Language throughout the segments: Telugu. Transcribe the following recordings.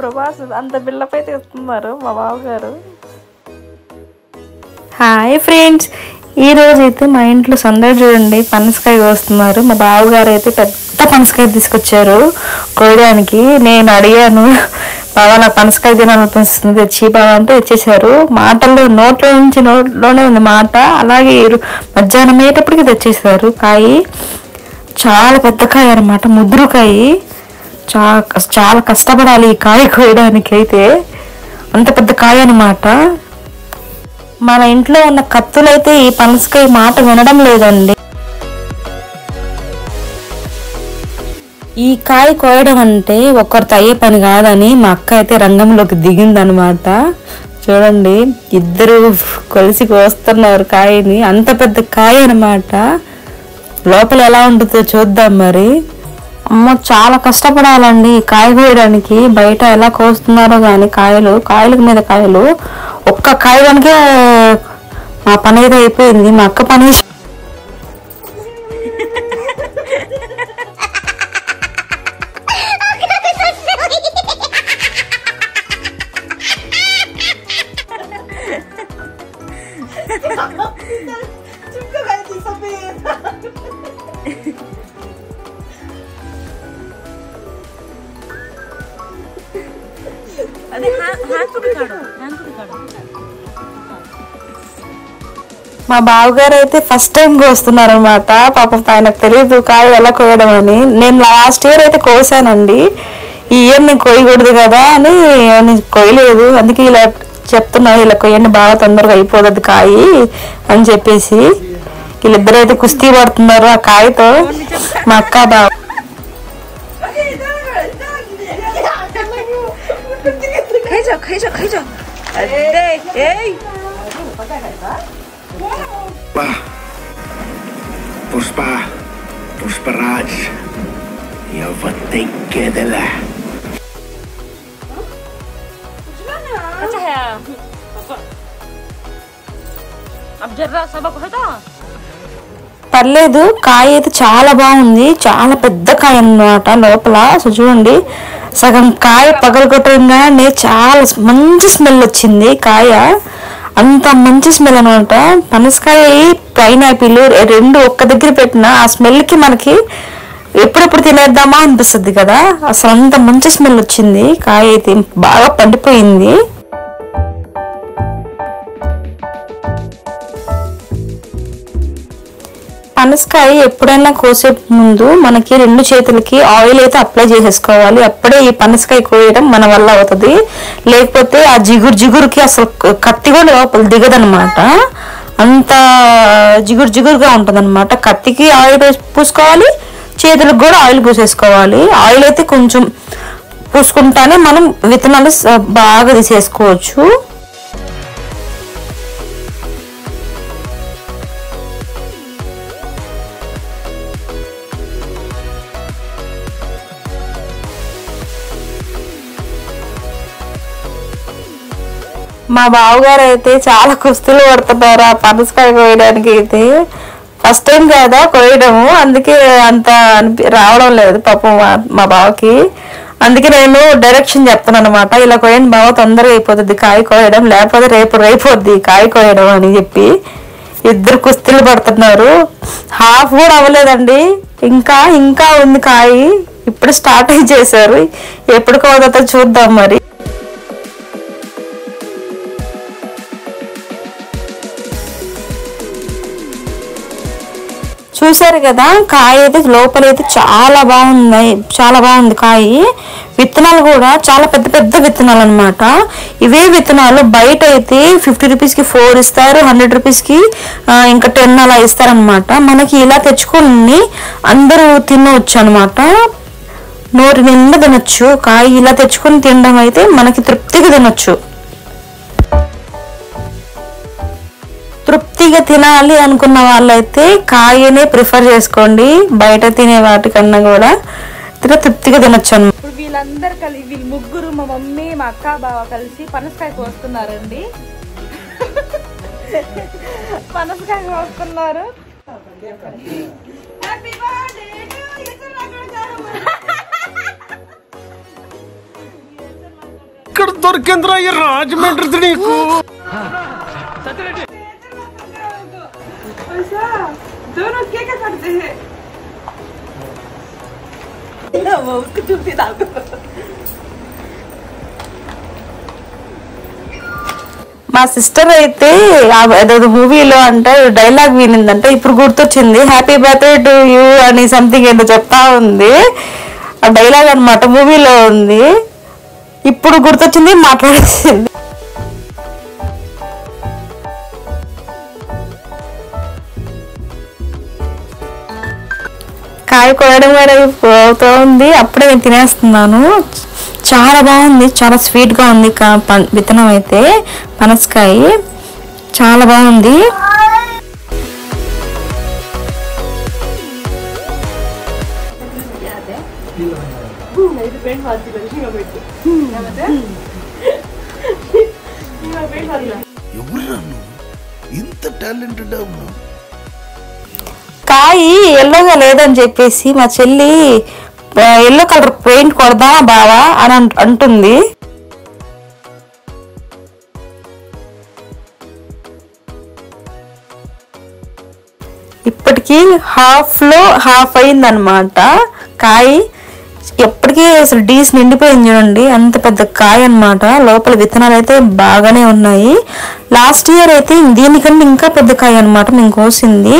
ప్రభాస్ అంత బిల్డప్ అయితే ఇస్తున్నారు మా బావగారు. హాయ్ ఫ్రెండ్స్, ఈరోజు అయితే మా ఇంట్లో సందడి చూడండి. పనసకాయ కోస్తున్నారు. మా బావగారు అయితే పెద్ద పనసకాయ తీసుకొచ్చారు కోయడానికి. నేను అడిగాను, బావా నాకు పనసకాయ తినాలనిపిస్తుంది తెచ్చి బావా అంటే తెచ్చేసారు. మాటల్లో నోట్లోనే ఉంది మాట. అలాగే మధ్యాహ్నం అయ్యేటప్పటికి తెచ్చేసారు. కాయ చాలా పెద్ద కాయ అనమాట, ముద్దురుకాయ. చాలా కష్టపడాలి ఈ కాయ కోయడానికి. అయితే అంత పెద్ద కాయ అనమాట. మన ఇంట్లో ఉన్న కత్తులైతే ఈ పనసకాయ మాట వినడం లేదండి. ఈ కాయ కోయడం అంటే ఒక్కరితో అయ్యే పని కాదని మా అక్క అయితే రంగంలోకి దిగిందనమాట. చూడండి, ఇద్దరు కలిసి కోస్తున్నారు కాయని. అంత పెద్ద కాయ అనమాట. లోపల ఎలా ఉంటుందో చూద్దాం మరి. అమ్మో, చాలా కష్టపడాలండి కాయ కోయడానికి. బయట ఎలా కోస్తున్నారో కానీ కాయల మీద కాయలు. ఒక్క కాయడానికే మా పని అయితే అయిపోయింది. మా అక్క పని మా బావగారు అయితే ఫస్ట్ టైం కోస్తున్నారు అనమాట. పాపం ఆయనకు తెలియదు కాయ ఎలా కోయడం అని. నేను లాస్ట్ ఇయర్ అయితే కోసానండి. ఈ ఇయర్ నేను కోయకూడదు కదా అని నేను కోయలేదు. అందుకే ఇలా చెప్తున్నా, ఇలా కొయ్యండి బాగా తొందరగా అయిపోతుంది కాయ అని చెప్పేసి. వీళ్ళిద్దరు అయితే కుస్తీ పడుతున్నారు ఆ కాయతో, మా అక్క బావ. Pushpraj, eu vou ter que dela. अच्छा है अब जरा सबक होता పర్లేదు. కాయ అయితే చాలా బాగుంది. చాలా పెద్ద కాయ అన్నమాట లోపల. సో చూడండి, సగం కాయ పగలగొట్టగానే చాలా మంచి స్మెల్ వచ్చింది. కాయ అంత మంచి స్మెల్ అనమాట. పనసకాయ, పైనాపిల్ రెండు ఒక్క దగ్గర పెట్టిన ఆ స్మెల్కి మనకి ఎప్పుడెప్పుడు తినేద్దామా అనిపిస్తుంది కదా. అసలు అంత మంచి స్మెల్ వచ్చింది. కాయ అయితే బాగా పండిపోయింది. పనసకాయ ఎప్పుడైనా కోసే ముందు మనకి రెండు చేతులకి ఆయిల్ అయితే అప్లై చేసేసుకోవాలి. అప్పుడే ఈ పనసకాయ కోయడం మన వల్ల అవుతుంది. లేకపోతే ఆ జిగురుకి అసలు కత్తి కూడా లోపల దిగదనమాట. అంత జిగురుగా ఉంటుంది అనమాట. కత్తికి ఆయిల్ పూసుకోవాలి, చేతులకు కూడా ఆయిల్ పూసేసుకోవాలి. ఆయిల్ అయితే కొంచెం పూసుకుంటానే మనం విత్తనాలు బాగా తీసేసుకోవచ్చు. మా బావగారు అయితే చాలా కుస్తీలు పడుతున్నారు ఆ పనసకాయ కోయడానికి. అయితే ఫస్ట్ టైం కదా కోయడము, అందుకే అంత రావడం లేదు పాపం మా బావకి. అందుకే నేను డైరెక్షన్ చెప్తాను అనమాట, ఇలా కోయండి బావ తొందరగా అయిపోతుంది కాయ కోయడం, లేకపోతే రేపొద్ది కాయ కోయడం అని చెప్పి. ఇద్దరు కుస్తీలు పడుతున్నారు. హాఫ్ కూడా అవ్వలేదండి, ఇంకా ఉంది కాయ. ఇప్పుడు స్టార్ట్ చేశారు. ఎప్పుడు కోదతో చూద్దాం మరి. చూసారు కదా, కాయ అయితే లోపలైతే చాలా బాగుంది కాయ. విత్తనాలు కూడా చాలా పెద్ద విత్తనాలు అనమాట. ఇవే విత్తనాలు బయట అయితే 50 రూపీస్కి 4 ఇస్తారు, 100 రూపీస్కి ఇంకా 10 అలా ఇస్తారనమాట. మనకి ఇలా తెచ్చుకొని అందరూ తినవచ్చు అనమాట. నోరు నిండా తినొచ్చు. కాయ ఇలా తెచ్చుకొని తినడం అయితే మనకి తృప్తిగా తినొచ్చు. తృప్తిగా తినాలి అనుకున్న వాళ్ళైతే కాయనే ప్రిఫర్ చేసుకోండి. బయట తినే వాటికన్నా కూడా తృప్తిగా తినొచ్చు అన్నమాట. ఇప్పుడు వీళ్ళందరూ వీళ్ళు ముగ్గురు, మా మమ్మీ, మా అక్క, బావ కలిసి పనసకాయ కోస్తున్నారండి. పనసకాయ కోస్తున్నారు. దొరికిందిరా ఈ రాజమండ్రి నీకు మా సిస్టర్ అయితే అదొక మూవీలో అంటే డైలాగ్ వినిందంటే ఇప్పుడు గుర్తొచ్చింది, హ్యాపీ బర్త్డే టు యూ అని సంథింగ్ ఏదో చెప్తా ఉంది. ఆ డైలాగ్ అనమాట మూవీలో ఉంది, ఇప్పుడు గుర్తొచ్చింది మాట్లాడేసింది. కాయ కోయడం కూడా పోతూ ఉంది, అప్పుడే నేను తినేస్తున్నాను. చాలా బాగుంది, చాలా స్వీట్గా ఉంది. విత్తనం అయితే పనసకాయ చాలా బాగుంది. ఇంత టాలెంటెడ్ కాయ ఎల్లోగా లేదని చెప్పేసి మా చెల్లి ఎల్లో కలర్ పెయింట్ కొడదామా బావా అని అంటుంది. ఇప్పటికీ హాఫ్ అయిందనమాట కాయ. ఎప్పటికీ అసలు డీస్ నిండిపోయింది చూడండి, అంత పెద్ద కాయ అనమాట. లోపల విత్తనాలు అయితే బాగానే ఉన్నాయి. లాస్ట్ ఇయర్ అయితే దీనికంటే ఇంకా పెద్ద కాయ అనమాట మేము కోసింది.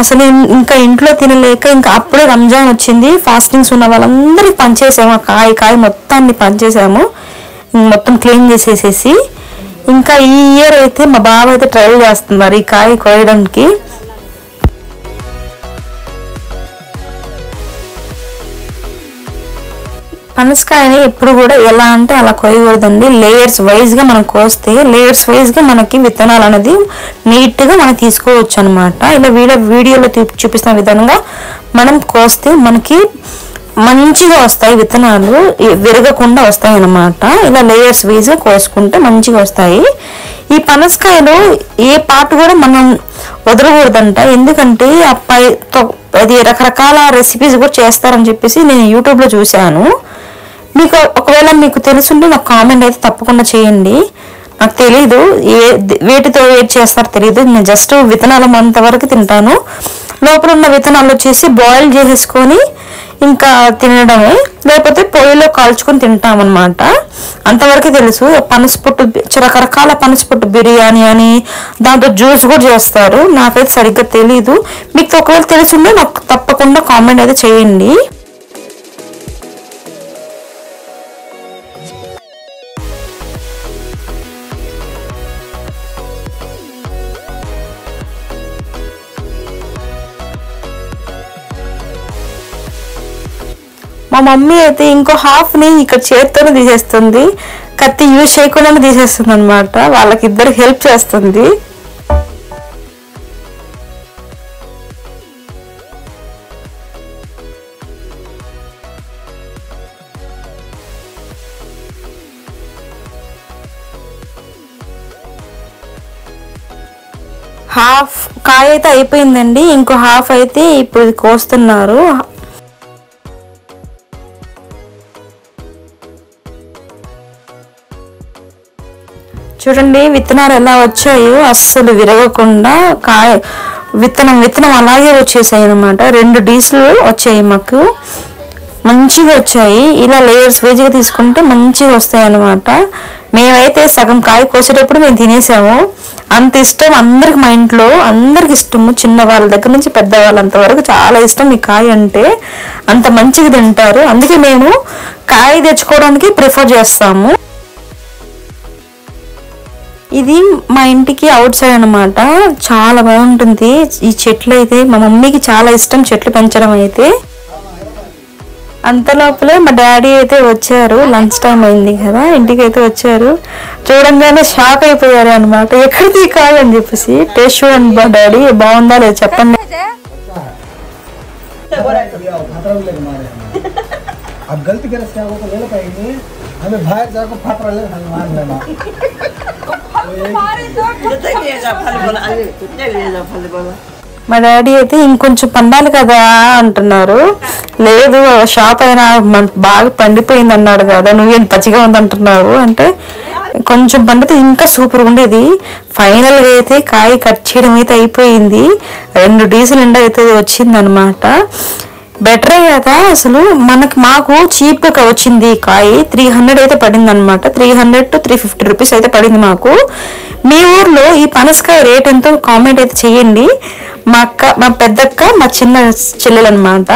అసలు ఇంకా ఇంట్లో తినలేక ఇంకా అప్పుడే రంజాన్ వచ్చింది, ఫాస్టింగ్స్ ఉన్న వాళ్ళందరికీ పనిచేసాము. ఆ కాయ మొత్తాన్ని పనిచేసాము, మొత్తం క్లీన్ చేసేసేసి. ఇంకా ఈ ఇయర్ అయితే మా బావ అయితే ట్రయల్ చేస్తున్నారు ఈ కాయ కోయడానికి. పనసకాయని ఎప్పుడు కూడా ఎలా అంటే అలా కోయకూడదండి, లేయర్స్ వైజ్గా మనం కోస్తే లేయర్స్ వైజ్గా మనకి విత్తనాలు అనేది నీట్గా మనం తీసుకోవచ్చు అనమాట. ఇలా వీడియోలో చూపిస్తున్న విధంగా మనం కోస్తే మనకి మంచిగా వస్తాయి విత్తనాలు, విరగకుండా వస్తాయి అన్నమాట. ఇలా లేయర్స్ వైజ్గా కోసుకుంటే మంచిగా వస్తాయి. ఈ పనసకాయలో ఏ పార్ట్ కూడా మనం వదలకూడదంట, ఎందుకంటే అది రకరకాల రెసిపీస్ కూడా చేస్తారని చెప్పేసి నేను యూట్యూబ్లో చూశాను. మీకు ఒకవేళ మీకు తెలుసుంటే నాకు కామెంట్ అయితే తప్పకుండా చేయండి. నాకు తెలీదు వేటితో వేట్ చేస్తారో తెలీదు, నేను జస్ట్ విత్తనాలు అంతవరకు తింటాను. లోపల ఉన్న విత్తనాలు వచ్చేసి బాయిల్ చేసేసుకొని ఇంకా తినడమే, లేకపోతే పొయ్యిలో కాల్చుకొని తింటామన్నమాట. అంతవరకు తెలుసు. పనసపొట్టు రకరకాల పనసపొట్టు బిర్యానీ అని దాంతో జ్యూస్ కూడా చేస్తారు, నాకైతే సరిగ్గా తెలీదు. మీకు ఒకవేళ తెలుసుంటే నాకు తప్పకుండా కామెంట్ అయితే చేయండి. మా మమ్మీ అయితే ఇంకో హాఫ్ని ఇక్కడ చేత్తోనే తీసేస్తుంది, కత్తి యూజ్ చేయకుండానే తీసేస్తుంది అనమాట. వాళ్ళకి ఇద్దరికి హెల్ప్ చేస్తుంది. హాఫ్ కాయ అయితే అయిపోయిందండి, ఇంకో హాఫ్ అయితే ఇప్పుడు కోస్తున్నారు. చూడండి విత్తనాలు ఎలా వచ్చాయో, అస్సలు విరగకుండా విత్తనం అలాగే వచ్చేసాయి అనమాట. 2 డీస్లు వచ్చాయి మాకు, మంచిగా వచ్చాయి. ఇలా లేయర్స్ వేజ్గా తీసుకుంటే మంచిగా వస్తాయి అనమాట. మేమైతే సగం కాయ కోసేటప్పుడు మేము తినేసాము, అంత ఇష్టం అందరికి. మా ఇంట్లో అందరికి ఇష్టము, చిన్న వాళ్ళ దగ్గర నుంచి పెద్ద వాళ్ళంత వరకు చాలా ఇష్టం ఈ కాయ అంటే, అంత మంచిగా తింటారు. అందుకే మేము కాయ తెచ్చుకోవడానికి ప్రిఫర్ చేస్తాము. ఇది మా ఇంటికి అవుట్ సైడ్ అనమాట, చాలా బాగుంటుంది. ఈ చెట్లు అయితే మా మమ్మీకి చాలా ఇష్టం, చెట్లు పెంచడం అయితే. అంతలోపలే మా డాడీ అయితే వచ్చారు, లంచ్ టైం అయింది కదా, ఇంటికి అయితే వచ్చారు. చూడంగానే షాక్ అయిపోయారు అనమాట, ఎక్కడిది కాదు అని చెప్పేసి. టేస్ట్ చూడండి మా డాడీ, బాగుందా లేదు చెప్పండి. మా డాడీ అయితే ఇంకొంచెం పండాలి కదా అంటున్నారు. లేదు షాప్ అయినా బాగా పండిపోయింది అన్నాడు కదా, నువ్వేం పచ్చిగా ఉందంటున్నావు అంటే కొంచెం పండితే ఇంకా సూపర్ ఉండేది. ఫైనల్గా అయితే కాయ కట్ చేయడం అయితే అయిపోయింది. 2 డీజిల్ ఎండ అయితే వచ్చింది అనమాట. బెటరే కదా అసలు. మాకు చీప్గా వచ్చింది కాయ. 300 అయితే పడింది అనమాట. 300 to 350 రూపీస్ అయితే పడింది మాకు. మీ ఊర్లో ఈ పనసకాయ రేట్ ఎంతో కామెంట్ అయితే చేయండి. మా పెద్దక్క మా చిన్న చెల్లెలు అనమాట.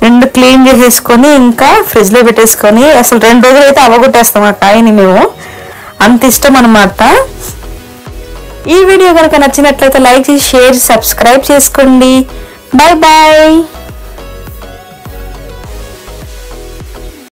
2 క్లీన్ చేసేసుకొని ఇంకా ఫ్రిడ్జ్ లో పెట్టేసుకొని అసలు 2 రోజులు అయితే అవగొట్టేస్తాం ఆ కాయని మేము. అంత ఇష్టం అనమాట. ఈ వీడియో కనుక నచ్చినట్లయితే లైక్ చేసి షేర్ సబ్స్క్రైబ్ చేసుకోండి. Bye bye.